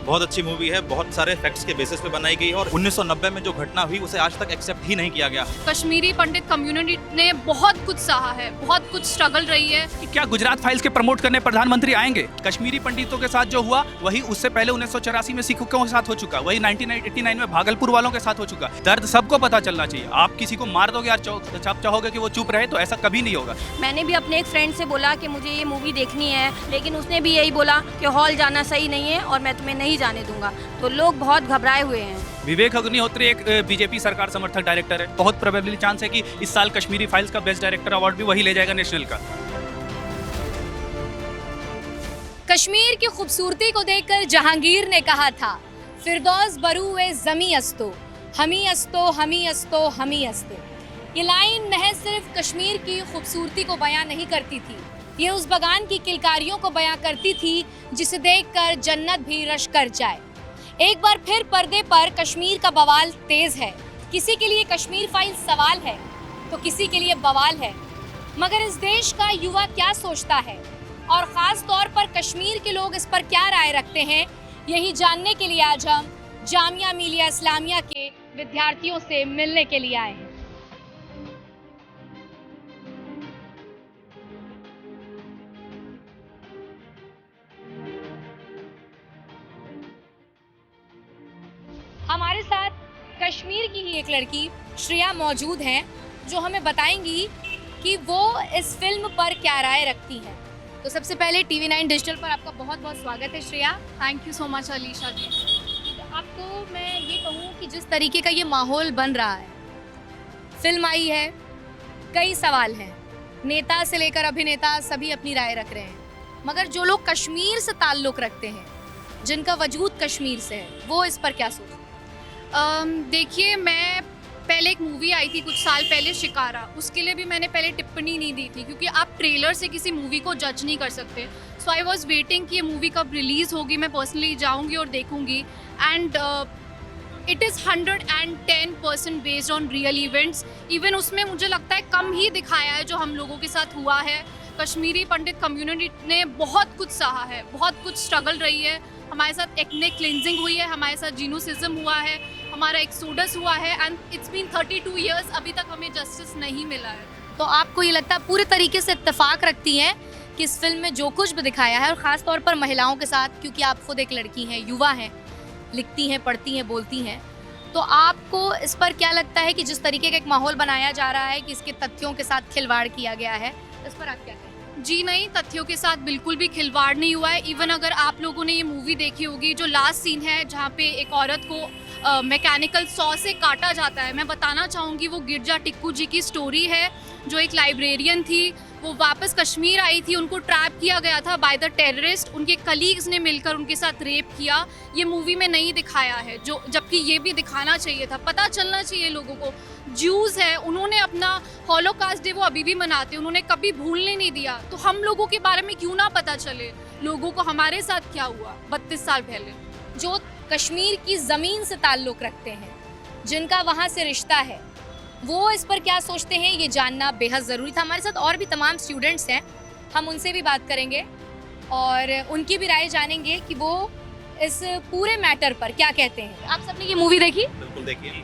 बहुत अच्छी मूवी है, बहुत सारे फैक्ट्स के बेसिस पे बनाई गई है और 1990 में जो घटना हुई उसे आज तक एक्सेप्ट ही नहीं किया गया। कश्मीरी पंडित कम्युनिटी ने बहुत कुछ सहा है, बहुत कुछ स्ट्रगल रही है। क्या गुजरात फाइल्स के प्रमोट करने प्रधानमंत्री आएंगे? कश्मीरी पंडितों के साथ जो हुआ वही उससे पहले 1984 में सिखों के साथ हो चुका, वही 1989 में भागलपुर वालों के साथ हो चुका। दर्द सबको पता चलना चाहिए। आप किसी को मार दोगे यार, आप चाहोगे कि वो चुप रहे, तो ऐसा कभी नहीं होगा। मैंने भी अपने एक फ्रेंड से बोला कि मुझे ये मूवी देखनी है, लेकिन उसने भी यही बोला कि हॉल जाना सही नहीं है और मैं तुम्हें नहीं जाने दूंगा। तो लोग बहुत घबराए हुए हैं। विवेक अग्निहोत्री एक बीजेपी सरकार समर्थक डायरेक्टर है। बहुत प्रोबेबली चांस है कि इस साल कश्मीरी फाइल्स का बेस्ट डायरेक्टर अवार्ड भी वही ले जाएगा नेशनल का। कश्मीर की खूबसूरती को देखकर जहांगीर ने कहा था, फिरदौस बरूए जमी अस्तो, हमी अस्तो, हमी अस्तो, हमी अस्तो। ये लाइन महज सिर्फ कश्मीर की खूबसूरती को बयां नहीं करती थी, ये उस बगान की किलकारियों को बयां करती थी जिसे देखकर जन्नत भी रश कर जाए। एक बार फिर पर्दे पर कश्मीर का बवाल तेज है। किसी के लिए कश्मीर फाइल सवाल है तो किसी के लिए बवाल है। मगर इस देश का युवा क्या सोचता है और ख़ास तौर पर कश्मीर के लोग इस पर क्या राय रखते हैं, यही जानने के लिए आज हम जामिया मिलिया इस्लामिया के विद्यार्थियों से मिलने के लिए आए हैं। हमारे साथ कश्मीर की ही एक लड़की श्रेया मौजूद हैं, जो हमें बताएंगी कि वो इस फिल्म पर क्या राय रखती हैं। तो सबसे पहले TV9 डिजिटल पर आपका बहुत बहुत स्वागत है Shreya. Thank you so much Alisha ji. तो आपको मैं ये कहूँ कि जिस तरीके का ये माहौल बन रहा है, फिल्म आई है, कई सवाल हैं, नेता से लेकर अभिनेता सभी अपनी राय रख रहे हैं, मगर जो लोग कश्मीर से ताल्लुक़ रखते हैं, जिनका वजूद कश्मीर से है, वो इस पर क्या सोचते हैं? देखिए, मैं पहले एक मूवी आई थी कुछ साल पहले, शिकारा, उसके लिए भी मैंने पहले टिप्पणी नहीं दी थी क्योंकि आप ट्रेलर से किसी मूवी को जज नहीं कर सकते। सो आई वॉज वेटिंग कि ये मूवी कब रिलीज़ होगी, मैं पर्सनली जाऊंगी और देखूंगी। And it is 110% based on real events. Even उसमें मुझे लगता है कम ही दिखाया है जो हम लोगों के साथ हुआ है। कश्मीरी पंडित कम्युनिटी ने बहुत कुछ सहा है, बहुत कुछ स्ट्रगल रही है। हमारे साथ एथनिक क्लिनजिंग हुई है, हमारे साथ जीनोसिज्म हुआ है, हमारा एक्सोडस हुआ है एंड इट्स बीन 32 ईयर्स, अभी तक हमें जस्टिस नहीं मिला है। तो आपको ये लगता है पूरे तरीके से इत्तेफाक रखती हैं कि इस फिल्म में जो कुछ भी दिखाया है, और ख़ास तौर पर महिलाओं के साथ, क्योंकि आप खुद एक लड़की हैं, युवा हैं, लिखती हैं, पढ़ती हैं, बोलती हैं, तो आपको इस पर क्या लगता है कि जिस तरीके का एक माहौल बनाया जा रहा है कि इसके तथ्यों के साथ खिलवाड़ किया गया है, इस पर आप क्या कहें? जी नहीं, तथ्यों के साथ बिल्कुल भी खिलवाड़ नहीं हुआ है। इवन अगर आप लोगों ने ये मूवी देखी होगी, जो लास्ट सीन है जहाँ पे एक औरत को मैकेनिकल सॉ से काटा जाता है, मैं बताना चाहूँगी वो गिरजा टिक्कू जी की स्टोरी है, जो एक लाइब्रेरियन थी, वो वापस कश्मीर आई थी, उनको ट्रैप किया गया था बाय द टेररिस्ट, उनके कलीग्स ने मिलकर उनके साथ रेप किया। ये मूवी में नहीं दिखाया है, जो जबकि ये भी दिखाना चाहिए था, पता चलना चाहिए लोगों को। ज्यूज़ है, उन्होंने अपना हॉलोकास्ट डे वो अभी भी मनाते हैं, उन्होंने कभी भूलने नहीं दिया। तो हम लोगों के बारे में क्यों ना पता चले लोगों को हमारे साथ क्या हुआ 32 साल पहले। जो कश्मीर की ज़मीन से ताल्लुक़ रखते हैं, जिनका वहाँ से रिश्ता है, वो इस पर क्या सोचते हैं, ये जानना बेहद ज़रूरी था। हमारे साथ और भी तमाम स्टूडेंट्स हैं, हम उनसे भी बात करेंगे और उनकी भी राय जानेंगे कि वो इस पूरे मैटर पर क्या कहते हैं। आप सबने ये मूवी देखी? बिल्कुल देखिए,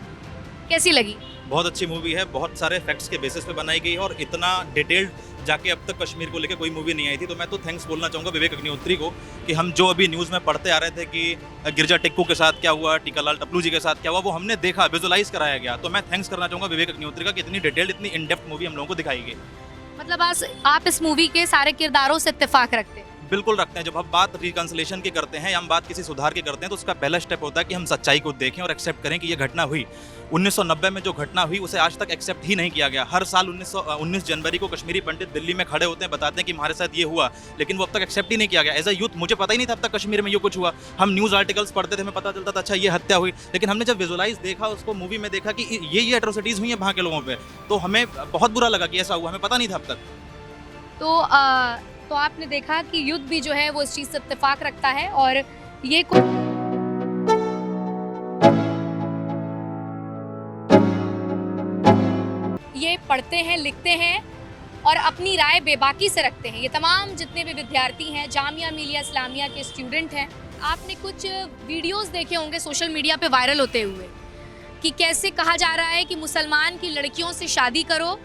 कैसी लगी? बहुत अच्छी मूवी है, बहुत सारे फैक्ट्स के बेसिस पे बनाई गई है और इतना डिटेल्ड जाके अब तक कश्मीर को लेकर कोई मूवी नहीं आई थी। तो मैं तो थैंक्स बोलना चाहूँगा विवेक अग्निहोत्री को कि हम जो अभी न्यूज़ में पढ़ते आ रहे थे कि गिरजा टिक्कू के साथ क्या हुआ, टीकालाल टपलू जी के साथ क्या हुआ, वो हमने देखा, विजुअलाइज कराया गया। तो मैं थैंक्स करना चाहूँगा विवेक अग्निहोत्री का कि इतनी डिटेल्ड, इतनी इन डेप्थ मूवी हम लोगों को दिखाई गई। मतलब आप इस मूवी के सारे किरदारों से इत्तेफाक रखते हैं? बिल्कुल रखते हैं। जब हम बात रिकंसिलेशन की करते हैं या हम बात किसी सुधार की करते हैं, तो उसका पहला स्टेप होता है कि हम सच्चाई को देखें और एक्सेप्ट करें कि ये घटना हुई। 1990 में जो घटना हुई उसे आज तक एक्सेप्ट ही नहीं किया गया। हर साल 19 जनवरी को कश्मीरी पंडित दिल्ली में खड़े होते हैं, बताते हैं कि हमारे साथ ये हुआ, लेकिन वो अब तक एक्सेप्ट ही नहीं किया गया। एज अ यूथ मुझे पता ही नहीं था अब तक कश्मीर में ये कुछ हुआ। हम न्यूज़ आर्टिकल्स पढ़ते थे, हमें पता चलता था अच्छा ये हत्या हुई, लेकिन हमने जब विजुअलाइज देखा, उसको मूवी में देखा कि ये एट्रोसिटीज़ हुई हैं वहाँ के लोगों पर, तो हमें बहुत बुरा लगा कि ऐसा हुआ, हमें पता नहीं था अब तक। तो आपने देखा कि युद्ध भी जो है वो इस चीज़ से इत्तेफाक रखता है और ये कुछ ये पढ़ते हैं, लिखते हैं और अपनी राय बेबाकी से रखते हैं। ये तमाम जितने भी विद्यार्थी हैं, जामिया मिलिया इस्लामिया के स्टूडेंट हैं, आपने कुछ वीडियोस देखे होंगे सोशल मीडिया पे वायरल होते हुए कि कैसे कहा जा रहा है कि मुसलमान की लड़कियों से शादी करो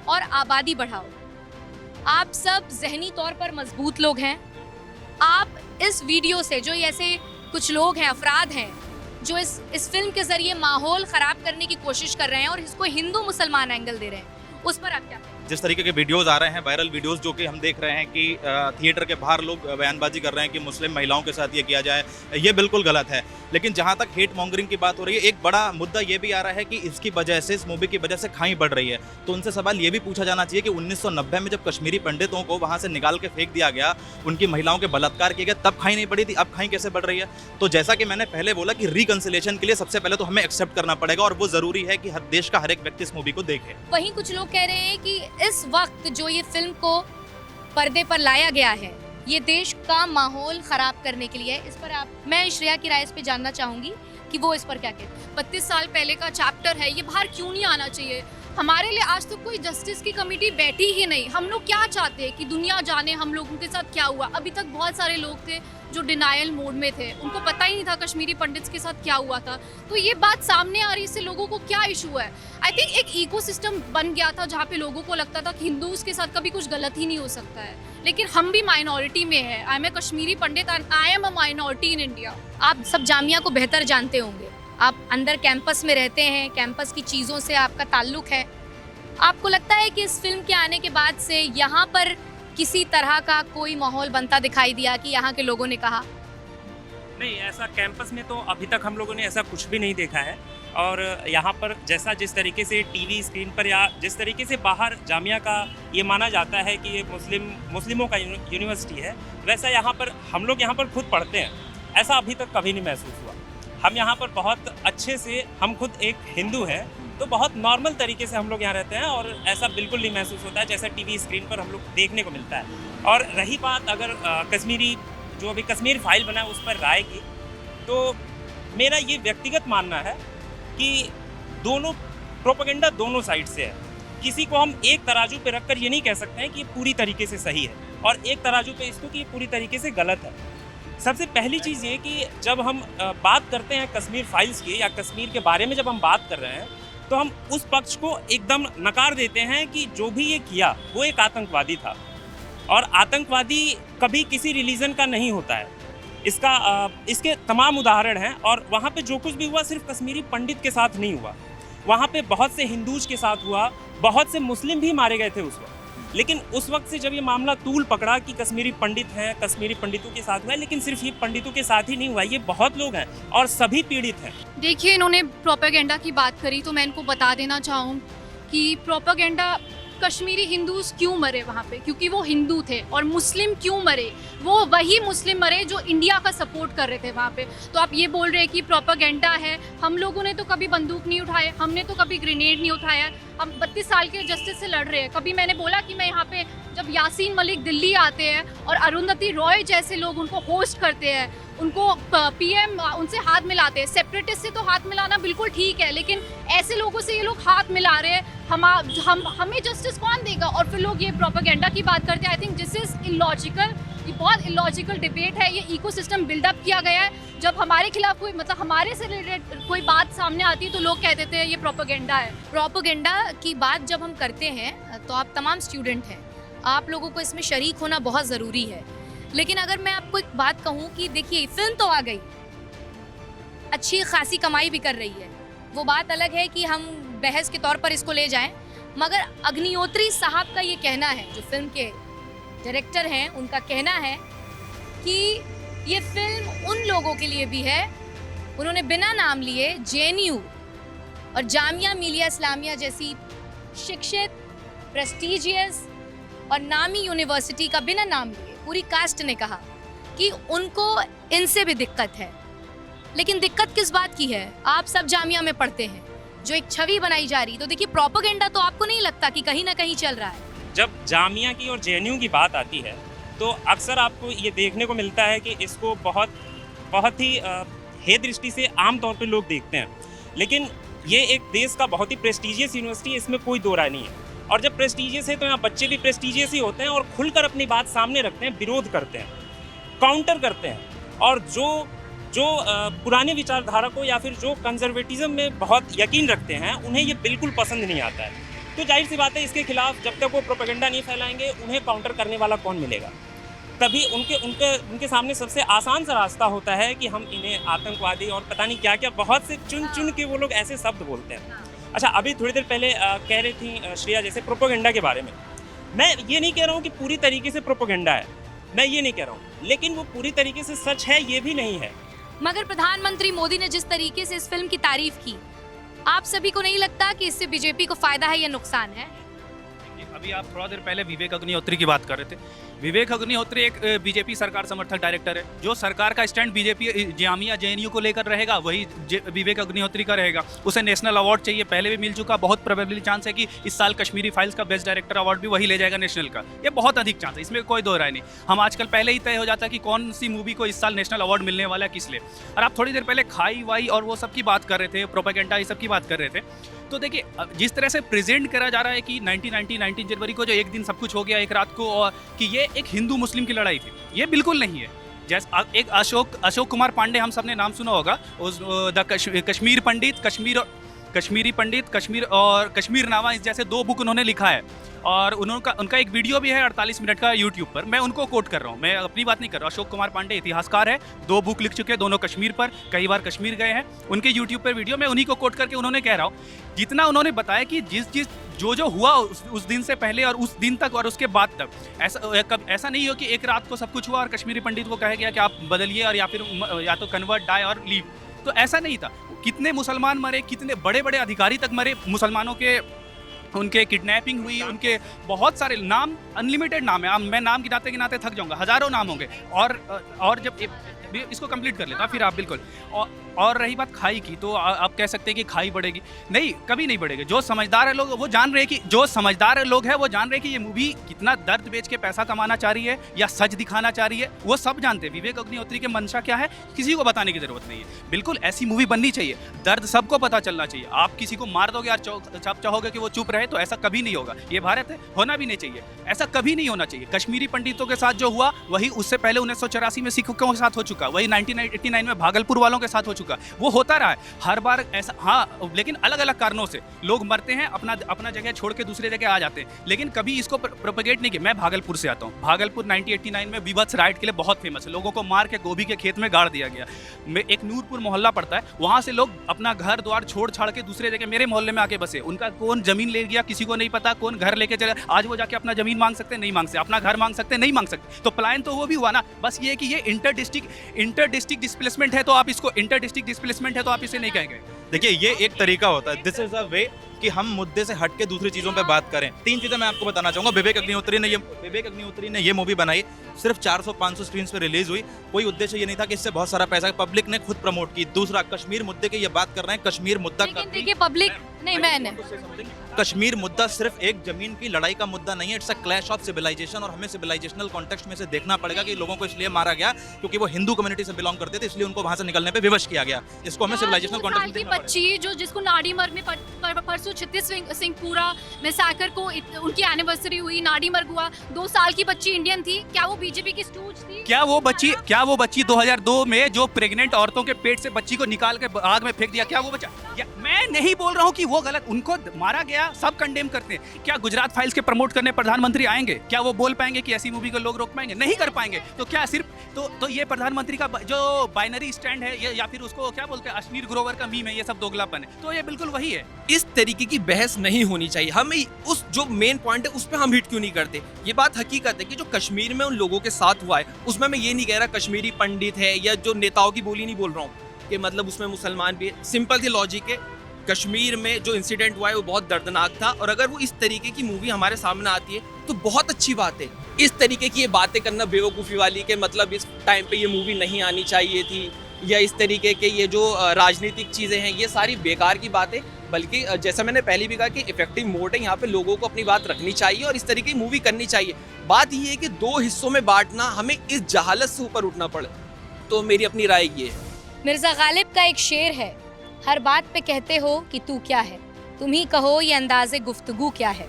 और आबादी बढ़ाओ। आप सब जहनी तौर पर मजबूत लोग हैं। आप इस वीडियो से जो ऐसे कुछ लोग हैं, अफराद हैं, जो इस फिल्म के ज़रिए माहौल ख़राब करने की कोशिश कर रहे हैं और इसको हिंदू मुसलमान एंगल दे रहे हैं, उस पर आप क्या कहें? जिस तरीके के वीडियोस आ रहे हैं, वायरल वीडियोस, जो कि हम देख रहे हैं कि थिएटर के बाहर लोग बयानबाजी कर रहे हैं कि मुस्लिम महिलाओं के साथ ये किया जाए, ये बिल्कुल गलत है। लेकिन जहाँ तक हेट मॉन्गरिंग की बात हो रही है, एक बड़ा मुद्दा ये भी आ रहा है कि इसकी वजह से, इस मूवी की वजह से खाई बढ़ रही है। तो उनसे सवाल ये भी पूछा जाना चाहिए कि 1990 में जब कश्मीरी पंडितों को वहाँ से निकाल के फेंक दिया गया, उनकी महिलाओं के बलात्कार किए गए, तब खाई नहीं बढ़ी थी, अब खाई कैसे बढ़ रही है? तो जैसा कि मैंने पहले बोला कि रिकंसिलेशन के लिए सबसे पहले तो हमें एक्सेप्ट करना पड़ेगा, और वो ज़रूरी है कि हर देश का हर एक व्यक्ति इस मूवी को देखे। वहीं कुछ लोग कह रहे हैं कि इस वक्त जो ये फिल्म को पर्दे पर लाया गया है, ये देश का माहौल खराब करने के लिए है। इस पर मैं श्रेया की राय इस पे जानना चाहूंगी कि वो इस पर क्या कहते हैं। 32 साल पहले का चैप्टर है, ये बाहर क्यों नहीं आना चाहिए? हमारे लिए आज तक कोई जस्टिस की कमेटी बैठी ही नहीं। हम लोग क्या चाहते हैं कि दुनिया जाने हम लोगों के साथ क्या हुआ। अभी तक बहुत सारे लोग थे जो डिनायल मोड में थे, उनको पता ही नहीं था कश्मीरी पंडित्स के साथ क्या हुआ था। तो ये बात सामने आ रही है, इससे लोगों को क्या इशू है? आई थिंक एक इकोसिस्टम बन गया था जहाँ पे लोगों को लगता था कि हिंदूज के साथ कभी कुछ गलत ही नहीं हो सकता है, लेकिन हम भी माइनॉरिटी में है। I am a Kashmiri Pandit and I am a minority in India. आप सब जामिया को बेहतर जानते होंगे, आप अंदर कैंपस में रहते हैं, कैंपस की चीज़ों से आपका ताल्लुक है। आपको लगता है कि इस फिल्म के आने के बाद से यहाँ पर किसी तरह का कोई माहौल बनता दिखाई दिया कि यहाँ के लोगों ने कहा? नहीं, ऐसा कैंपस में तो अभी तक हम लोगों ने ऐसा कुछ भी नहीं देखा है। और यहाँ पर जिस तरीके से टीवी स्क्रीन पर या जिस तरीके से बाहर जामिया का ये माना जाता है कि ये मुस्लिमों का यूनिवर्सिटी है, वैसा यहाँ पर हम लोग यहाँ पर खुद पढ़ते हैं, ऐसा अभी तक कभी नहीं महसूस हुआ। हम यहाँ पर बहुत अच्छे से, हम खुद एक हिंदू हैं तो बहुत नॉर्मल तरीके से हम लोग यहाँ रहते हैं, और ऐसा बिल्कुल नहीं महसूस होता है जैसा टीवी स्क्रीन पर हम लोग देखने को मिलता है। और रही बात अगर कश्मीरी, जो अभी कश्मीर फाइल बना है उस पर राय की, तो मेरा ये व्यक्तिगत मानना है कि दोनों प्रोपेगेंडा दोनों साइड से है। किसी को हम एक तराजू पे रखकर ये नहीं कह सकते हैं कि ये पूरी तरीके से सही है, और एक तराजू पे इसको कि ये पूरी तरीके से गलत है। सबसे पहली चीज़ ये कि जब हम बात करते हैं कश्मीर फाइल्स की या कश्मीर के बारे में जब हम बात कर रहे हैं, तो हम उस पक्ष को एकदम नकार देते हैं कि जो भी ये किया वो एक आतंकवादी था, और आतंकवादी कभी किसी रिलीजन का नहीं होता है। इसके तमाम उदाहरण हैं, और वहाँ पे जो कुछ भी हुआ सिर्फ कश्मीरी पंडित के साथ नहीं हुआ, वहाँ पे बहुत से हिंदूज के साथ हुआ, बहुत से मुस्लिम भी मारे गए थे उस वक्त। लेकिन उस वक्त से जब ये मामला तूल पकड़ा कि कश्मीरी पंडित हैं, कश्मीरी पंडितों के साथ हुआ है, लेकिन सिर्फ ये पंडितों के साथ ही नहीं हुआ, ये बहुत लोग हैं और सभी पीड़ित हैं। देखिए, इन्होंने प्रोपेगेंडा की बात करी तो मैं इनको बता देना चाहूँ कि प्रोपेगेंडा, कश्मीरी हिंदूज क्यों मरे वहाँ पे, क्योंकि वो हिंदू थे। और मुस्लिम क्यों मरे, वो वही मुस्लिम मरे जो इंडिया का सपोर्ट कर रहे थे वहाँ पे। तो आप ये बोल रहे हैं कि प्रोपेगेंडा है। हम लोगों ने तो कभी बंदूक नहीं उठाए, हमने तो कभी ग्रेनेड नहीं उठाया। हम 32 साल के जस्टिस से लड़ रहे हैं। कभी मैंने बोला कि मैं यहाँ पे जब यासीन मलिक दिल्ली आते हैं और अरुंधति रॉय जैसे लोग उनको होस्ट करते हैं, उनको पीएम उनसे हाथ मिलाते हैं। सेपरेटिस्ट से तो हाथ मिलाना बिल्कुल ठीक है, लेकिन ऐसे लोगों से ये लोग हाथ मिला रहे हैं, हमें जस्टिस कौन देगा? और फिर लोग ये प्रोपेगेंडा की बात करते हैं। I think this is illogical. ये बहुत इलॉजिकल डिबेट है। ये इकोसिस्टम बिल्डअप किया गया है। जब हमारे खिलाफ कोई, मतलब हमारे से रिलेटेड कोई बात सामने आती है तो लोग कह देते हैं ये प्रोपेगेंडा है। प्रोपेगेंडा की बात जब हम करते हैं तो आप तमाम स्टूडेंट हैं, आप लोगों को इसमें शरीक होना बहुत ज़रूरी है। लेकिन अगर मैं आपको एक बात कहूँ कि देखिए, फिल्म तो आ गई, अच्छी खासी कमाई भी कर रही है, वो बात अलग है कि हम बहस के तौर पर इसको ले जाएं, मगर अग्निहोत्री साहब का ये कहना है, जो फिल्म के डायरेक्टर हैं, उनका कहना है कि ये फिल्म उन लोगों के लिए भी है, उन्होंने बिना नाम लिए JNU और जामिया मिलिया इस्लामिया जैसी शिक्षित, प्रेस्टीजियस और नामी यूनिवर्सिटी का बिना नाम लिए पूरी कास्ट ने कहा कि उनको इनसे भी दिक्कत है। लेकिन दिक्कत किस बात की है? आप सब जामिया में पढ़ते हैं, जो एक छवि बनाई जा रही। तो देखिए, प्रोपेगेंडा तो आपको नहीं लगता कि कहीं ना कहीं चल रहा है? जब जामिया की और JNU की बात आती है तो अक्सर आपको ये देखने को मिलता है कि इसको बहुत ही हे दृष्टि से आम तौर पे लोग देखते हैं। लेकिन ये एक देश का बहुत ही प्रेस्टीजियस यूनिवर्सिटी है, इसमें कोई दो राय नहीं है। और जब प्रेस्टीजियस है तो यहाँ बच्चे भी प्रेस्टीजियस ही होते हैं और खुलकर अपनी बात सामने रखते हैं, विरोध करते हैं, काउंटर करते हैं। और जो पुराने विचारधारा को या फिर जो कंजर्वेटिज्म में बहुत यकीन रखते हैं उन्हें ये बिल्कुल पसंद नहीं आता है। तो जाहिर सी बात है, इसके खिलाफ जब तक वो प्रोपेगेंडा नहीं फैलाएंगे उन्हें काउंटर करने वाला कौन मिलेगा। तभी उनके सामने सबसे आसान सा रास्ता होता है कि हम इन्हें आतंकवादी और पता नहीं क्या क्या बहुत से चुन के वो लोग ऐसे शब्द बोलते हैं। अच्छा, अभी थोड़ी देर पहले कह रही थी श्रेया जैसे प्रोपेगेंडा के बारे में, मैं ये नहीं कह रहा हूँ कि पूरी तरीके से प्रोपेगेंडा है, मैं ये नहीं कह रहा हूँ, लेकिन वो पूरी तरीके से सच है ये भी नहीं है। मगर प्रधानमंत्री मोदी ने जिस तरीके से इस फिल्म की तारीफ की, आप सभी को नहीं लगता कि इससे बीजेपी को फायदा है या नुकसान है? अभी आप थोड़ा देर पहले विवेक अग्निहोत्री की बात कर रहे थे। विवेक अग्निहोत्री एक बीजेपी सरकार समर्थक डायरेक्टर है। जो सरकार का स्टैंड बीजेपी जामिया जेएनयू को लेकर रहेगा वही विवेक अग्निहोत्री का रहेगा। उसे नेशनल अवार्ड चाहिए, पहले भी मिल चुका, बहुत प्रोबेबली चांस है कि इस साल कश्मीरी फाइल्स का बेस्ट डायरेक्टर अवार्ड भी वही ले जाएगा नेशनल का। ये बहुत अधिक चांस है, इसमें कोई दो राय नहीं। हम आजकल पहले ही तय हो जाता है कि कौन सी मूवी को इस साल नेशनल अवार्ड मिलने वाला है, किस लिए। और आप थोड़ी देर पहले खाई वाई और वो सब की बात कर रहे थे, प्रोपेगेंडा ये सब की बात कर रहे थे। तो देखिए, जिस तरह से प्रेजेंट करा जा रहा है कि 19 जनवरी को जो एक दिन सब कुछ हो गया एक रात को, और कि ये एक हिंदू मुस्लिम की लड़ाई थी, ये बिल्कुल नहीं है। जैसे एक अशोक कुमार पांडे, हम सबने नाम सुना होगा, उस द कश्मीर पंडित, कश्मीरी पंडित, कश्मीर और कश्मीरनामा, इस जैसे 2 बुक उन्होंने लिखा है। और उनका एक वीडियो भी है 48 मिनट का यूट्यूब पर। मैं उनको कोट कर रहा हूँ, मैं अपनी बात नहीं कर रहा। अशोक कुमार पांडे इतिहासकार है, 2 बुक लिख चुके हैं, दोनों कश्मीर पर, कई बार कश्मीर गए हैं। उनके यूट्यूब पर वीडियो, मैं उन्हीं को कोट करके उन्होंने कह रहा हूँ, जितना उन्होंने बताया कि जो हुआ उस दिन से पहले और उस दिन तक और उसके बाद तक, ऐसा नहीं हो कि एक रात को सब कुछ हुआ और कश्मीरी पंडित को कहा गया कि आप बदलिए और या फिर या तो कन्वर्ट, डाई और लीव। तो ऐसा नहीं था। कितने मुसलमान मरे, कितने बड़े बड़े अधिकारी तक मरे मुसलमानों के, उनके किडनैपिंग हुई, उनके बहुत सारे नाम, अनलिमिटेड नाम है, मैं नाम गिनाते थक जाऊंगा, हजारों नाम होंगे। और जब इसको कंप्लीट कर लेता फिर आप बिल्कुल। और रही बात खाई की, तो आप कह सकते हैं कि खाई बढ़ेगी, नहीं, कभी नहीं बढ़ेगी। जो समझदार है लोग वो जान रहे हैं कि वो जान रहे हैं कि ये मूवी कितना दर्द बेच के पैसा कमाना चाह रही है या सच दिखाना चाह रही है, वो सब जानते हैं। विवेक अग्निहोत्री के मंशा क्या है किसी को बताने की जरूरत नहीं है। बिल्कुल ऐसी मूवी बननी चाहिए, दर्द सबको पता चलना चाहिए। आप किसी को मार दोगे और आप चाहोगे कि वो चुप रहे, तो ऐसा कभी नहीं होगा। ये भारत है, होना भी नहीं चाहिए, ऐसा कभी नहीं होना चाहिए। कश्मीरी पंडितों के साथ जो हुआ वही उससे पहले 1984 में सिखों के साथ हो चुका, वही 1989 में भागलपुर वालों के साथ हो चुका, वो होता रहा है हर बार ऐसा। हाँ, लेकिन अलग अलग कारणों से लोग मरते हैं, अपना जगह छोड़ के दूसरे जगह आ जाते हैं, लेकिन कभी इसको प्रोपेगेट नहीं किया। मैं भागलपुर से आता हूँ, भागलपुर 1989 में बीभत्स राइट के लिए बहुत फेमस है। लोगों को मार के गोभी के खेत में गाड़ दिया गया। एक नूरपुर मोहल्ला पड़ता है, वहाँ से लोग अपना घर द्वार छोड़ छाड़ के दूसरे जगह मेरे मोहल्ले में आके बसे। उनका कौन जमीन ले गया किसी को नहीं पता, कौन घर लेके चले, आज वो जाके अपना जमीन मांग सकते नहीं मांग सकते, अपना घर मांग सकते नहीं मांग सकते। तो पलायन तो वो भी हुआ ना। बस ये कि ये इंटर डिस्ट्रिक्ट डिस्प्लेसमेंट है, तो आप इसको इंटर डिस्ट्रिक्ट डिस्प्लेसमेंट है तो आप इसे नहीं कहेंगे। देखिए, ये एक तरीका होता है, दिस इज अ वे कि हम मुद्दे से हट के दूसरी चीज़ों पे बात करें। 3 चीज़ें मैं आपको बताना चाहूँगा। विवेक अग्निहोत्री ने ये मूवी बनाई, सिर्फ 400-500 स्क्रीन पे रिलीज हुई। कोई उद्देश्य ये नहीं था कि इससे बहुत सारा पैसा, पब्लिक ने खुद प्रमोट की। दूसरा, कश्मीर मुद्दे की ये बात कर रहे हैं, कश्मीर मुद्दा देखिए पब्लिक नहीं, मैंने कश्मीर मुद्दा सिर्फ एक जमीन की लड़ाई का मुद्दा नहीं है, it's a clash of civilization. और हमें सिविलाइजेशनल कॉन्टेक्स्ट में से देखना पड़ेगा कि लोगों को इसलिए मारा गया क्योंकि वो हिंदू कम्युनिटी से बिलोंग करते थे, इसलिए उनको वहां से निकलने पे विवश किया गया। इसको हमें सिविलाइजेशनल कॉन्टेक्स्ट में देखना पड़ेगा। बच्ची जो जिसको नाडीमर्ग में परसों 36 सिंहपुरा मैसाकर को उनकी एनिवर्सरी हुई, नाडीमर्ग हुआ, 2 साल की बच्ची इंडियन थी। क्या वो बीजेपी की स्टूज थी? क्या वो बच्ची 2002 में जो प्रेग्नेंट औरतों के पेट से बच्ची को निकाल के आग में फेंक दिया, क्या वो बच्चा? मैं नहीं बोल रहा हूँ कि वो गलत, उनको मारा गया, सब कंडेम करते हैं। क्या गुजरात फाइल्स के प्रमोट करने प्रधानमंत्री आएंगे? क्या वो बोल पाएंगे कि ऐसी मूवी को लोग रोक पाएंगे? नहीं कर पाएंगे। तो क्या सिर्फ तो ये प्रधानमंत्री का जो बाइनरी स्टैंड है, या फिर उसको क्या बोलते हैं, अश्मीर ग्रोवर का मीम है, ये सब दोगलापन है। तो ये बिल्कुल वही है। इस तरीके की बहस नहीं होनी चाहिए। हमें उस जो मेन पॉइंट है उस पर हम हिट क्यों नहीं करते? ये बात हकीकत है कि जो कश्मीर में उन लोगों के साथ हुआ है, उसमें मैं ये नहीं कह रहा कश्मीरी पंडित है या जो नेताओं की बोली नहीं बोल रहा हूँ कि मतलब उसमें मुसलमान भी है। सिंपल सी लॉजिक है, कश्मीर में जो इंसिडेंट हुआ है वो बहुत दर्दनाक था, और अगर वो इस तरीके की मूवी हमारे सामने आती है तो बहुत अच्छी बात है। इस तरीके की ये बातें करना बेवकूफ़ी वाली के मतलब इस टाइम पे ये मूवी नहीं आनी चाहिए थी, या इस तरीके के ये जो राजनीतिक चीज़ें हैं, ये सारी बेकार की बातें। बल्कि जैसा मैंने पहले भी कहा कि इफेक्टिव मोड है, यहाँ पे लोगों को अपनी बात रखनी चाहिए और इस तरीके की मूवी करनी चाहिए। बात ये है कि 2 हिस्सों में बांटना, हमें इस जहालत से ऊपर उठना पड़े। तो मेरी अपनी राय ये है। मिर्जा गालिब का एक शेर है, हर बात पे कहते हो कि तू क्या है, तुम ही कहो ये अंदाज़े गुफ्तगू क्या है।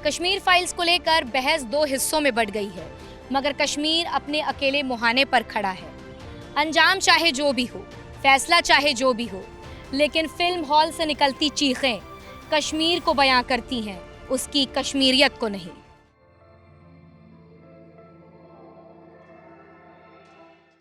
कश्मीर फाइल्स को लेकर बहस 2 हिस्सों में बढ़ गई है, मगर कश्मीर अपने अकेले मुहाने पर खड़ा है। अंजाम चाहे जो भी हो, फैसला चाहे जो भी हो, लेकिन फिल्म हॉल से निकलती चीखें कश्मीर को बयां करती हैं, उसकी कश्मीरियत को नहीं।